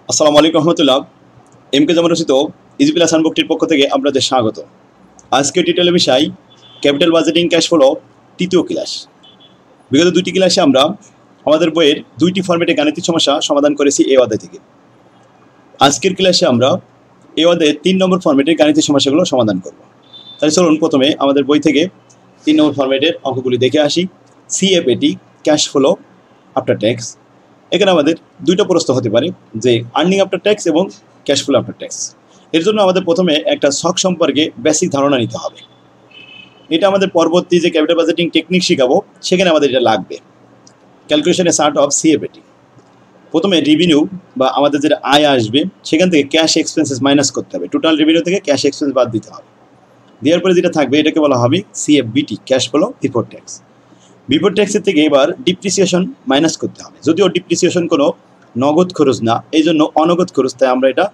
আসসালামু আলাইকুম রহমতুল্লাহ। এমকে যেমন রচিত ইজি প্লাস হ্যান্ডবুকটির পক্ষ থেকে আপনাদের স্বাগত। আজকে টিটেলের বিষয় ক্যাপিটাল বাজেটিং ক্যাশ ফ্লো তৃতীয় ক্লাস। বিগত দুইটি ক্লাসে আমরা আমাদের বইয়ের দুইটি ফরম্যাটে গাণিতিক সমস্যা সমাধান করেছি এই অধ্যায় থেকে। আজকের ক্লাসে আমরা এই অধ্যায়ে 3 নম্বর ফরম্যাটের গাণিতিক সমস্যাগুলো সমাধান করব। তাহলে চলুন প্রথমে আমাদের বই থেকে 3 নম্বর ফরম্যাটের অঙ্কগুলি দেখে আসি। CFAT cash flow after tax. এখানে আমাদের দুইটা প্রশ্ন হতে পারে যে আর্নিং আফটার ট্যাক্স এবং ক্যাশ ফ্লো আফটার ট্যাক্স। এর জন্য আমাদের প্রথমে একটা ছক সম্পর্কে বেসিক ধারণা নিতে হবে। এটা আমাদের পরবর্তী যে ক্যাপিটাল বাজেটিং টেকনিক শেখাবো সেখানে আমাদের এটা লাগবে। ক্যালকুলেশনে চার্ট অফ সিএফএটি। প্রথমে রেভিনিউ বা আমাদের যেটা আয় আসবে সেখান থেকে ক্যাশ এক্সপেন্সেস মাইনাস করতে হবে। টোটাল রেভিনিউ থেকে ক্যাশ এক্সপেন্স বাদ দিতে হবে। দেওয়ার পরে যেটা থাকবে এটাকে বলা হবে CFBT, cash flow before tax. Before ট্যাক্সের থেকে এবার ডিপ্রিসিয়েশন মাইনাস করতে হবে। যদিও ডিপ্রিসিয়েশন কোনো নগদ খরচ না, এই জন্য অনগদ খরচ, তাই আমরা এটা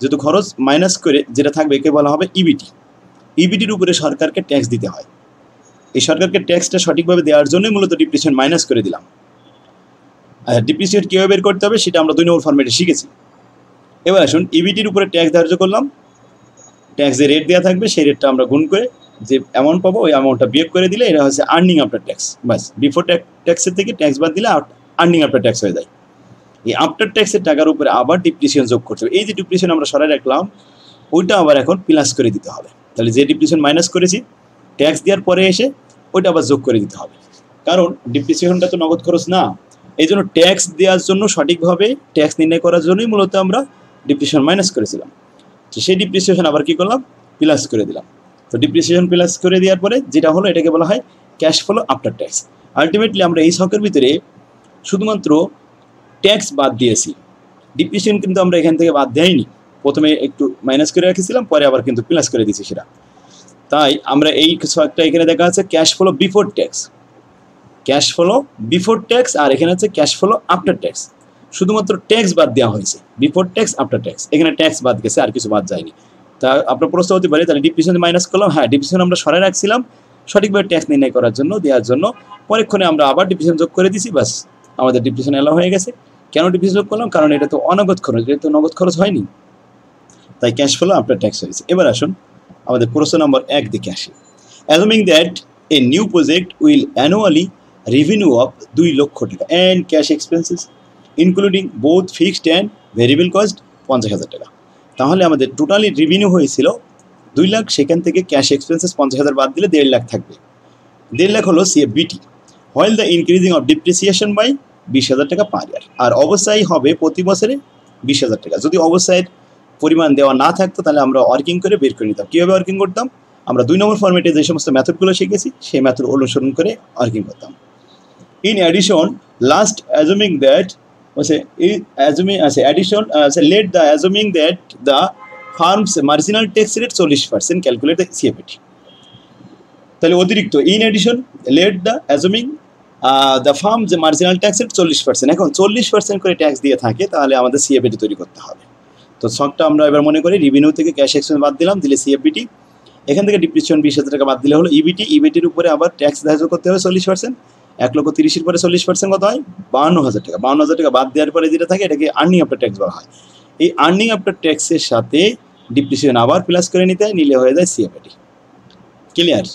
যেহেতু খরচ মাইনাস করে যেটা থাকবে একে বলা হবে ইবিটি। ইবিটির উপরে সরকারকে ট্যাক্স দিতে হয়। এই সরকারকে ট্যাক্সটা সঠিকভাবে দেওয়ার জন্যই মূলত ডিপ্রিসিয়েশন মাইনাস করে দিলাম। আর ডিপ্রিসিয়েট কীভাবে বের করতে হবে সেটা আমরা 2 নম্বর ফরম্যাটে শিখেছি। এবার আসুন ইবিটির উপরে ট্যাক্স ধার্য করলাম। ট্যাক্স যে রেট দেওয়া থাকবে সেই রেটটা আমরা গুণ করে যে অ্যামাউন্ট পাবো ওই অ্যামাউন্টটা বিয়োগ করে দিলে এটা হচ্ছে আর্নিং আফটার ট্যাক্স। বাস, বিফোর ট্যাক্সের থেকে ট্যাক্স বাদ দিলে আর্নিং আফটার ট্যাক্স হয়ে যায়। এই আফটার ট্যাক্সের টাকার উপরে আবার ডিপ্রিসিয়েশন যোগ করতে হবে। এই যে ডিপ্রিসিয়েশন আমরা সরাই রাখলাম ওইটা আবার এখন প্লাস করে দিতে হবে। তাহলে যে ডিপ্রিসিয়েশন মাইনাস করেছি ট্যাক্স দেওয়ার পরে এসে ওইটা আবার যোগ করে দিতে হবে, কারণ ডিপ্রিসিয়েশনটা তো নগদ খরচ না। এই জন্য ট্যাক্স দেওয়ার জন্য সঠিকভাবে ট্যাক্স নির্ণয় করার জন্যই মূলত আমরা ডিপ্রিসিয়েশন মাইনাস করেছিলাম। তো সেই ডিপ্রিসিয়েশন আবার কী করলাম, প্লাস করে দিলাম। তো ডিপ্রিসিয়েশন প্লাস করে দেওয়ার পরে যেটা হলো এটাকে বলা হয় cash flow after tax. Ultimately আমরা এই ছকের ভিতরে শুধুমাত্র ট্যাক্স বাদ দিয়েছি, ডিপ্রিসিয়েশন কিন্তু আমরা এখান থেকে বাদ দেয়নি। প্রথমে একটু মাইনাস করে রেখেছিলাম, পরে আবার কিন্তু প্লাস করে দিয়েছি সেটা। তাই আমরা এই ছকটা এখানে দেখা আছে cash flow before tax, cash flow before tax, আর এখানে হচ্ছে ক্যাশ ফ্লো আফটার ট্যাক্স। শুধুমাত্র ট্যাক্স বাদ দেওয়া হয়েছে, বিফোর ট্যাক্স আফটার ট্যাক্স, এখানে ট্যাক্স বাদ গেছে আর কিছু বাদ যায়নি। তা আপনার প্রশ্ন হতে পারে তাহলে ডিপ্রিসিয়েশন মাইনাস করলাম। হ্যাঁ, ডিপ্রিসিয়েশন আমরা সরাই রাখছিলাম সঠিকভাবে ট্যাক্স নির্ণয় করার জন্য, দেওয়ার জন্য। পরক্ষণে আমরা আবার ডিপ্রিসিয়েশন যোগ করে দিছি, বাস আমাদের ডিপ্রিসিয়েশন এলাও হয়ে গেছে। কেন ডিপ্রিসিয়েশন যোগ করলাম, কারণ এটা তো অনগদ খরচ, এটা তো নগদ খরচ হয়নি, তাই ক্যাশ ফ্লো আফটার ট্যাক্স হয়েছে। এবার আসুন আমাদের প্রশ্ন নম্বর 1 দিকে আসি। অ্যাজুমিং that a new project will annually revenue of 2 লক্ষ টাকা and cash expenses including both fixed and variable cost 50,000 টাকা। তাহলে আমাদের টোটালি রেভিনিউ হয়েছিল 2 লাখ, সেখান থেকে ক্যাশ এক্সপেন্সেস 50,000 বাদ দিলে 1.5 লাখ থাকবে। 1.5 লাখ হলো CFBT, while the increasing of depreciation by 20,000 taka পার ইয়ার। আর অবশ্যই হবে প্রতি বছরে 20,000 টাকা। যদি অবশ্যই পরিমাণ দেওয়া না থাকতো তাহলে আমরা ওয়ার্কিং করে বের করে নিতাম। কীভাবে ওয়ার্কিং করতাম, আমরা 2 নম্বর ফরম্যাটে যে সমস্ত মেথডগুলো শিখেছি সেই মেথড অনুসরণ করে ওয়ার্কিং করতাম। In addition, last অ্যাজুমিং that let the assuming that the firm's marginal tax rate 40%, calculate the CFT. তাহলে অতিরিক্ত in addition let the assuming the firm's marginal tax rate 40%, এখন 40% করে ট্যাক্স দিয়ে থাকে তাহলে আমাদের সিএফটি তৈরি করতে হবে। তো ছকটা আমরা এবার মনে করি রেভিনিউ থেকে ক্যাশ এক্সপেন্স বাদ দিলাম, দিলে সিএফটি। এখান থেকে ডিপ্রিসিয়েশন 20,000 টাকা বাদ দিলে হলো ইবিটি। ইবিটির উপরে আবার ট্যাক্স ধার্য করতে হবে 40%। 1,30,000 পরে 40% কত হয়, 52,000 টাকা। 52,000 টাকা বাদ দেওয়ার পরে যেটা থাকে এটাকে আর্নিং আফটার ট্যাক্স বলা হয়। এই আর্নিং আফটার ট্যাক্সের সাথে ডিপ্রিসিয়েশন আবার প্লাস করে নিতে হয়, নিলে হয়ে যায় সিএফটি। ক্লিয়ার?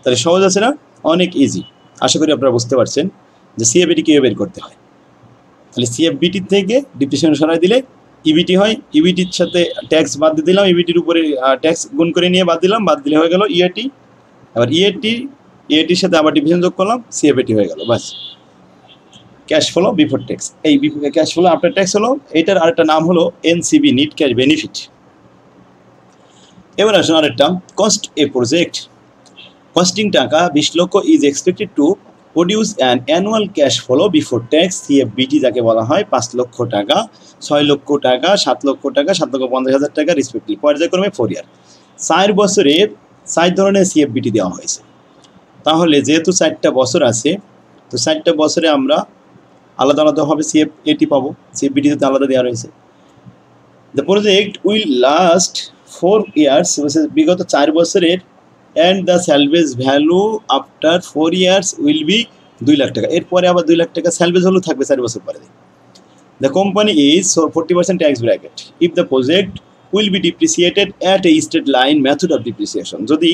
তাহলে সহজ আছে না, অনেক ইজি। আশা করি আপনারা বুঝতে পারছেন যে সিএফটি কীভাবে বের করতে হয়। তাহলে সিএফবিটির থেকে ডিপ্রিসিয়েশন সরাই দিলে ইবিটি হয়, ইবিটির সাথে ট্যাক্স বাদ দিয়ে দিলাম, ইবিটির উপরে ট্যাক্স গুণ করে নিয়ে বাদ দিলাম, বাদ দিলে হয়ে গেল ইএটি। আবার ইএটির সাথে আবার ডিভিশন যোগ করলাম, সিএফটি হয়ে গেল। বাস, ক্যাশ ফ্লো বিফোর ট্যাক্স। এই ক্যাশ ফ্লো আফটার ট্যাক্স হলো, এটার আরেকটা নাম হলো এনসিবি, নেট ক্যাশ বেনিফিট। এবার আসুন আরেকটা, cost A project. Costing taka 20 lakh is expected to produce an annual cash flow before tax CFBT, যাকে বলা হয় 5 লক্ষ টাকা, 6 লক্ষ টাকা, 7 লক্ষ টাকা, 7,50,000 টাকা রেসপেক্টিভলি, পর্যায়ক্রমে 4 ইয়ার। 4 বছরে 4 ধরনের সিএফবিটি দেওয়া হয়েছে। তাহলে যেহেতু 4টা বছর আছে, তো 4টা বছরে আমরা আলাদা আলাদাভাবে সিএফএটি পাবো, সিএফবিটিতে আলাদা দেওয়া রয়েছে। The project will last 4 years, বিগত 4 বছরের, and the salvage value after 4 years will be 2 lakh টাকা। এরপরে আবার 2 লাখ টাকা স্যালভেজ ভ্যালু থাকবে 4 বছর পরে। The company is 40% tax bracket if the project will be depreciated at a straight line method of depreciation. যদি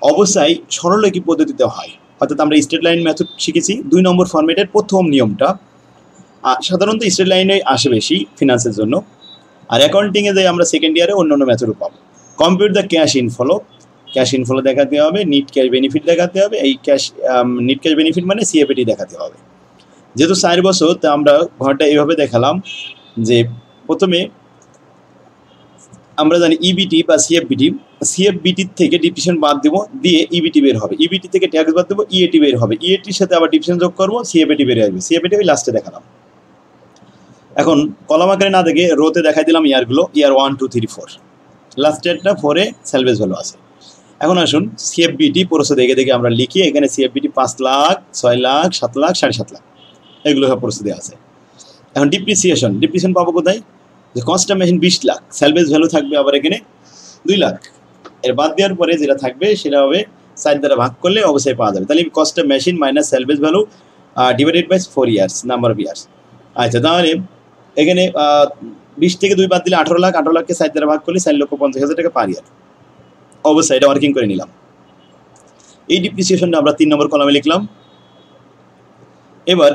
অবশ্যই সরলরেখী পদ্ধতিতে হয়, অর্থাৎ আমরা স্ট্রেট লাইন মেথড শিখেছি 2 নম্বর ফরম্যাটের প্রথম নিয়মটা। সাধারণত স্ট্রেট লাইনে আসে বেশি ফিনান্সের জন্য, আর অ্যাকাউন্টিংয়ে যে আমরা সেকেন্ড ইয়ারে অন্য অন্য মেথডও পাবো। Compute the cash inflow, cash inflow দেখাতে হবে, নিট ক্যাশ বেনিফিট দেখাতে হবে। এই নিট ক্যাশ বেনিফিট মানে সিএপিটি দেখাতে হবে। যেহেতু 4 বছর, তা আমরা ঘরটা এইভাবে দেখালাম যে প্রথমে আমরা জানি ইবিটি বা সিএফবিটির থেকে ডিপ্রিসিয়েশন বাদ দেবো, দিয়ে ইবিটি বের হবে, ইবিটি থেকে ট্যাক্স বাদ দেবো, ইএটি বের হবে, ইএটির সাথে আবার ডিপ্রিসিয়েশন যোগ করবো, সিএফএটি বের হবে। সিএফএটি ওই লাস্টে দেখালাম। এখন কলাম আকারে না দেখে রোতে দেখাই দিলাম ইয়ারগুলো, ইয়ার 1 2 3 4, লাস্টেরটা 4-এ স্যালভেজ ভ্যালু আছে। এখন আসুন সিএফবিটি প্রসেস দেখে দেখে আমরা লিখি। এখানে সিএফবিটি 5 লাখ, 6 লাখ, 7 লাখ, 7.5 লাখ, এগুলো সব প্রসেস দেওয়া আছে। এখন ডিপ্রিসিয়েশন পাবো কোথায়? যে cost of machine 20 lakh, salvage value থাকবে আবার এখানে 2 লাখ। এর বাদ দেওয়ার পরে যেটা থাকবে সেটা হবে 4 দ্বারা ভাগ করলে অবশ্যই পাওয়া যাবে। তাহলে cost of machine minus salvage value divided by 4 years, number of years. আচ্ছা, তাহলে এখানে 20 থেকে 2 বাদ দিলে 18 লাখ, 18 লাখকে 4 দ্বারা ভাগ করলে 4,50,000 টাকা পার ইয়ার। অবশ্যই এটা ওয়ার্কিং করে নিলাম। এই ডিপ্রিসিয়েশনটা আমরা 3 নম্বর কলামে লিখলাম। এবার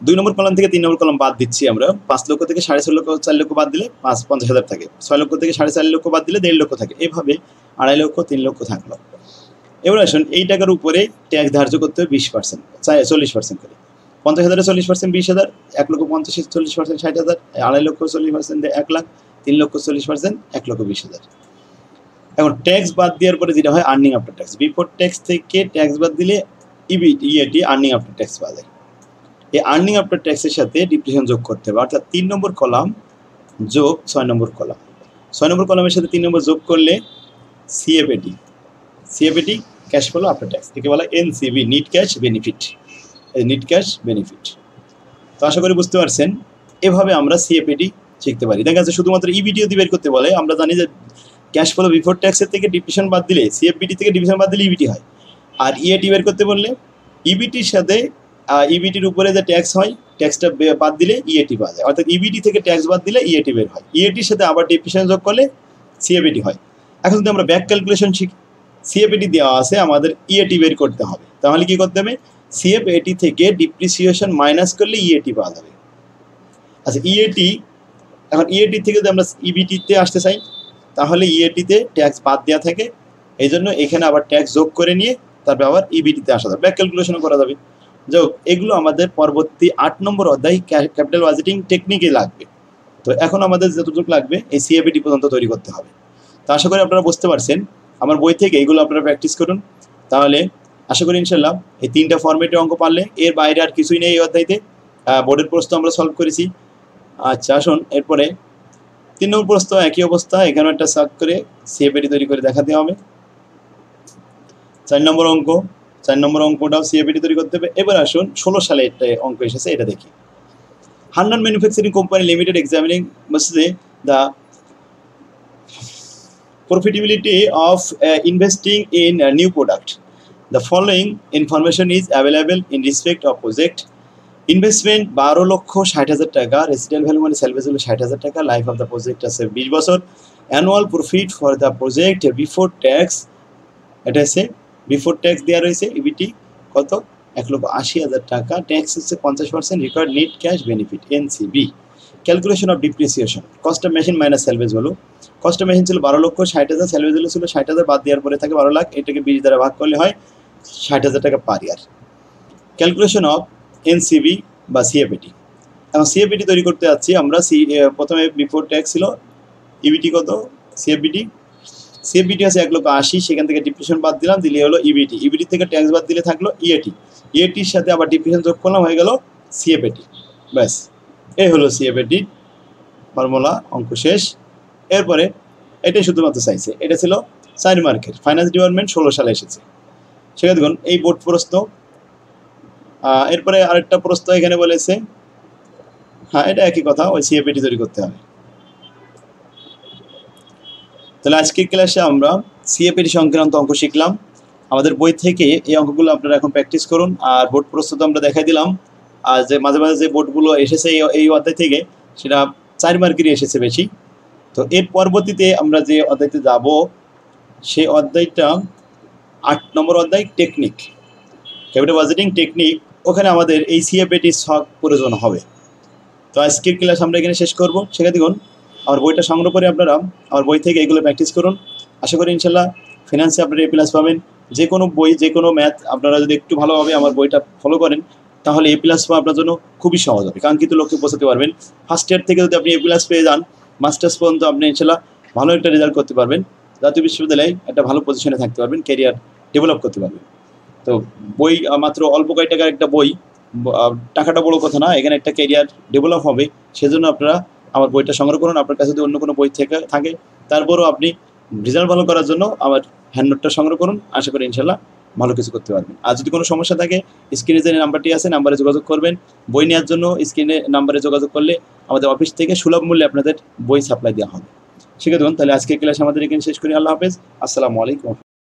2 নম্বর কলাম থেকে 3 নম্বর কলাম বাদ দিচ্ছি আমরা। 5 লক্ষ থেকে 6.5 লক্ষ, 4 লক্ষ বাদ দিলে 50,000 থাকে। 6 লক্ষ থেকে 4.5 লক্ষ বাদ দিলে 1.5 লক্ষ থাকে। এভাবে 2.5 লক্ষ, 3 লক্ষ থাকলো। এবার আসুন এই টাকার উপরে ট্যাক্স ধার্য করতে হবে 20%, 40% করে। 50,000 40%, 20,000, 1 লক্ষ 50 40%, 60,000, 2.5 লক্ষ 40% 1 লাখ, 3 লক্ষ 40% 1,20,000। এখন ট্যাক্স বাদ দেওয়ার পরে যেটা হয় earning after tax. Before tax থেকে ট্যাক্স বাদ দিলে ইএটি আর্নিং আফটার ট্যাক্স পাওয়া যায়। এই আর্নিং আফটার ট্যাক্সের সাথে ডিপ্রিসিয়েশন যোগ করতে হবে, অর্থাৎ 3 নম্বর কলাম যোগ 6 নম্বর কলাম। 6 নম্বর কলামের সাথে 3 নম্বর যোগ করলে CFAT cash flow after tax, একে বলা এনসিবি, নিট ক্যাশ বেনিফিট। এই নিট ক্যাশ বেনিফিট তো আশা করি বুঝতে পারছেন। এভাবে আমরা সিএফএটি শিখতে পারি। দেখা যাচ্ছে শুধুমাত্র ইবিটিও দিয়ে বের করতে বলে। আমরা জানি যে ক্যাশ ফ্লো বিফোর ট্যাক্সের থেকে ডিপ্রিসিয়েশন বাদ দিলে, সিএফবিটি থেকে ডিপ্রিসিয়েশন বাদ দিলে ইবিটি হয়। আর ইএটি বের করতে বললে ইবিটির সাথে ইবিটির উপরে যে ট্যাক্স হয়, ট্যাক্সটা বাদ দিলে ইএটি পাওয়া যায়। অর্থাৎ ইবিটি থেকে ট্যাক্স বাদ দিলে ইএটি বের হয়, ইএটির সাথে আবার ডিপ্রিসিয়েশন যোগ করলে সিএফএটি হয়। এখন যদি আমরা ব্যাক ক্যালকুলেশন শিখি, সিএফএটি দেওয়া আছে, আমাদের ইএটি বের করতে হবে। তাহলে কি করতে হবে? সিএফএটি থেকে ডিপ্রিসিয়েশন মাইনাস করলে ইএটি পাওয়া যাবে। আচ্ছা, ইএটি, এখন ইএটি থেকে যদি আমরা ইবিটিতে আসতে চাই তাহলে ইএটিতে ট্যাক্স বাদ দেওয়া থাকে, এই জন্য এখানে আবার ট্যাক্স যোগ করে নিয়ে তারপরে আবার ইবিটিতে আসা যাবে, ব্যাক ক্যালকুলেশনও করা যাবে। যাই হোক, এগুলো আমাদের পরবর্তী 8 নম্বর অধ্যায় ক্যাপিটাল বাজেটিং টেকনিকে লাগবে। তো এখন আমাদের যতটুকু লাগবে এই সিএফএটি পর্যন্ত তৈরি করতে হবে। তো আশা করি আপনারা বুঝতে পারছেন। আমার বই থেকে এগুলো আপনারা প্র্যাকটিস করুন, তাহলে আশা করি ইনশাল্লাহ এই 3টা ফরম্যাটে অঙ্ক পারলে, এর বাইরে আর কিছুই নেই এই অধ্যায়তে। বোর্ডের প্রশ্ন আমরা সলভ করেছি। আচ্ছা, আসুন এরপরে 3 নম্বর প্রশ্ন একই অবস্থা, এখানে একটা সার্চ করে সিএফএটি তৈরি করে দেখাতে হবে। 4 নম্বর অঙ্ক, 4 নম্বর অঙ্কটাও সিএফএটি তৈরি করতে হবে। এবার আসুন 16 সালে একটা অঙ্ক এসেছে, এটা দেখি। Hannan manufacturing company limited examining the profitability of investing in a new product. The following information is available in respect of project. Investment 12,60,000 টাকা, রেসিডেন্ট ভ্যালু মানে সেলভেজ ভ্যালু 60,000 টাকা, লাইফ অফ দ্য প্রজেক্ট আছে 20 বছর, annual profit for the project before tax, এটা আছে before tax দেওয়া রয়েছে। EBIT কত? 1,80,000 টাকা, ট্যাক্স হচ্ছে 50%, required net cash benefit NCB. Calculation of depreciation, cost of machine minus salvage value. Cost of machine ছিল 12,60,000, সেলভেজ ভ্যালু ছিল 60,000, বাদ দেওয়ার পরে থাকে 12 লাখ, এটাকে 20 দ্বারা ভাগ করলে হয় 60,000 টাকা পার ইয়ার। ক্যালকুলেশন অফ এনসিবি বা সিএফএটি। এখন সিএফএটি তৈরি করতে যাচ্ছি আমরা। প্রথমে বিফোর ট্যাক্স ছিল, ইবিটি কত? সিএফবিটি আছে 1,80,000, সেখান থেকে ডিপ্রিসিয়েশন বাদ দিলাম, দিলে হলো ইবিটি। ইবিটি থেকে ট্যাক্স বাদ দিলে থাকলো ইএটি, ইএটির সাথে আবার ডিপ্রিসিয়েশন যোগ করলাম, হয়ে গেল সিএফএটি। ব্যাস, এই হলো সিএফএটি ফর্মুলা, অঙ্ক শেষ। এরপরে এটাই শুধুমাত্র চাইছে, এটা ছিল 4 মার্কের, ফাইন্যান্স ডিপার্টমেন্ট 16 সালে এসেছে। সেখানে দেখুন এই বোর্ড প্রশ্ন। এরপরে আরেকটা প্রশ্ন এখানে বলেছে, হ্যাঁ এটা একই কথা, ওই সিএফএটি তৈরি করতে হবে। তাহলে আজকের ক্লাসে আমরা সিএফএটি সংক্রান্ত অঙ্ক শিখলাম। আমাদের বই থেকে এই অঙ্কগুলো আপনারা এখন প্র্যাকটিস করুন। আর বোর্ড প্রশ্ন তো আমরা দেখাই দিলাম, আর যে মাঝে মাঝে যে বোর্ডগুলো এসেছে এই অধ্যায় থেকে সেটা 4 মার্কেরই এসেছে বেশি। তো এর পরবর্তীতে আমরা যে অধ্যায়তে যাব সেই অধ্যায়টা 8 নম্বর অধ্যায় টেকনিক, ক্যাপিটাল বাজেটিং টেকনিক। ওখানে আমাদের এই সিএফএটি ছক প্রয়োজন হবে। তো আজকের ক্লাস আমরা এখানে শেষ করব। সেখানে দেখুন আমার বইটা সংগ্রহ করে আপনারা আমার বই থেকে এগুলো প্র্যাকটিস করুন। আশা করি ইনশাল্লাহ ফিনান্সে আপনারা A+ পাবেন। যে কোনো বই, যে কোনো ম্যাথ আপনারা যদি একটু ভালোভাবে আমার বইটা ফলো করেন তাহলে A+ পাওয়া আপনার জন্য খুবই সহজ হবে, কাঙ্ক্ষিত লক্ষ্যে পৌঁছাতে পারবেন। ফার্স্ট ইয়ার থেকে যদি আপনি A+ পেয়ে যান, মাস্টার্স পর্যন্ত আপনি ইনশাল্লাহ ভালো একটা রেজাল্ট করতে পারবেন, জাতীয় বিশ্ববিদ্যালয়ে একটা ভালো পজিশনে থাকতে পারবেন, ক্যারিয়ার ডেভেলপ করতে পারবেন। তো বই মাত্র অল্প কয়েক টাকার একটা বই, টাকাটা বড় কথা না, এখানে একটা ক্যারিয়ার ডেভেলপ হবে। সেজন্য আপনারা আমার বইটা সংগ্রহ করুন। আপনার কাছে যদি অন্য কোনো বই থাকে তারপরেও আপনি রেজাল্ট ভালো করার জন্য আমার হ্যান্ড নোটটা সংগ্রহ করুন। আশা করি ইনশাল্লাহ ভালো কিছু করতে পারবেন। আর যদি কোনো সমস্যা থাকে স্ক্রিনে যে নাম্বারটি আছে নাম্বারে যোগাযোগ করবেন। বই নেওয়ার জন্য স্ক্রিনে নাম্বারে যোগাযোগ করলে আমাদের অফিস থেকে সুলভ মূল্যে আপনাদের বই সাপ্লাই দেওয়া হবে। ঠিক আছে, তাহলে আজকের ক্লাস আমাদের এখানে শেষ করি। আল্লাহ হাফেজ, আসসালামু আলাইকুম।